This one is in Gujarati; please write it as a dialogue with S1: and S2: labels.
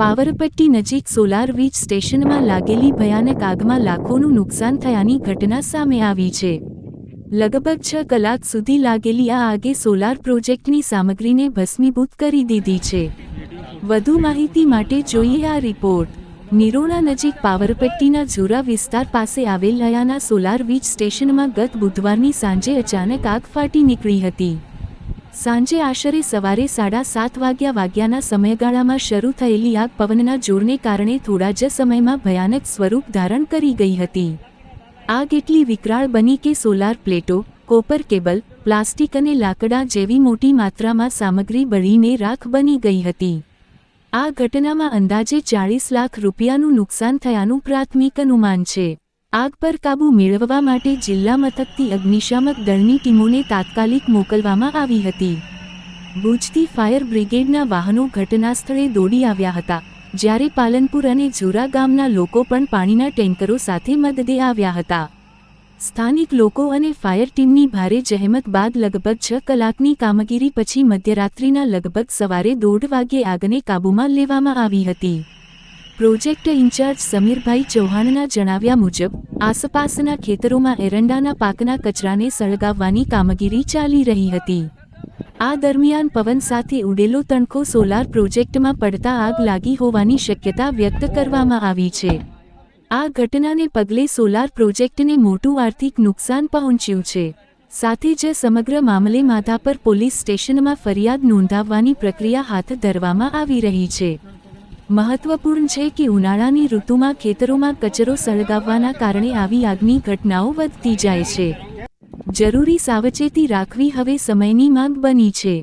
S1: પાવરપટ્ટી નજીક સોલાર વીજ સ્ટેશનમાં લાગેલી ભયાનક આગમાં લાખોનું નુકસાન થયાની ઘટના સામે આવી છે। લગભગ 6 કલાક સુધી લાગેલી આ આગે સોલાર પ્રોજેક્ટની સામગ્રીને ભસ્મીભૂત કરી દીધી છે। વધુ માહિતી માટે જોઈએ આ રિપોર્ટ। નિરોણા નજીક પાવરપટ્ટીના ઝુરા વિસ્તાર પાસે આવેલ હયાના સોલાર વીજ સ્ટેશનમાં ગત બુધવારની સાંજે અચાનક આગ ફાટી નીકળી હતી। સાંજે આશરે સવારે 7:30 વાગ્યાના સમયગાળામાં શરૂ થયેલી આગ પવનના જોરને કારણે થોડા જ સમયમાં ભયાનક સ્વરૂપ ધારણ કરી ગઈ હતી। આગ એટલી વિકરાળ બની કે સોલાર પ્લેટો, કોપર કેબલ, પ્લાસ્ટિક અને લાકડા જેવી મોટી માત્રામાં સામગ્રી બળીને રાખ બની ગઈ હતી। આ ઘટનામાં અંદાજે 40 લાખ રૂપિયાનું નુકસાન થયાનું પ્રાથમિક અનુમાન છે। આગ પર કાબૂ મેળવવા માટે જિલ્લા મથકથી અગ્નિશામક દળની ટીમોને તાત્કાલિક મોકલવામાં આવી હતી। ભુજથી ફાયર બ્રિગેડના વાહનો ઘટનાસ્થળે દોડી આવ્યા હતા, જ્યારે પાલનપુર અને ઝુરા ગામના લોકો પણ પાણીના ટેન્કરો સાથે મદદે આવ્યા હતા। સ્થાનિક લોકો અને ફાયર ટીમની ભારે જહેમત બાદ લગભગ 6 કલાકની કામગીરી પછી મધ્યરાત્રિના લગભગ સવારે 1:30 વાગ્યે આગને કાબૂમાં લેવામાં આવી હતી। પ્રોજેક્ટ ઇન્ચાર્જ સમીરભાઈ ચૌહાણના જણાવ્યા મુજબ આસપાસના ખેતરોમાં એરંડાના પાકના કચરાને સળગાવવાની કામગીરી ચાલી રહી હતી। આ દરમિયાન પવન સાથે ઉડેલો તણખો સોલાર પ્રોજેક્ટમાં પડતા આગ લાગી હોવાની શક્યતા વ્યક્ત કરવામાં આવી છે। આ ઘટનાને પગલે સોલાર પ્રોજેક્ટને મોટું આર્થિક નુકસાન પહોંચ્યું છે। સાથે જ સમગ્ર મામલે માધાપર પોલીસ સ્ટેશનમાં ફરિયાદ નોંધાવવાની પ્રક્રિયા હાથ ધરવામાં આવી રહી છે। મહત્વપૂર્ણ છે કે ઉનાળાની ઋતુમાં ખેતરોમાં કચરો સળગાવવાના કારણે આવી આગની ઘટનાઓ વધતી જાય છે। જરૂરી સાવચેતી રાખવી હવે સમયની માંગ બની છે।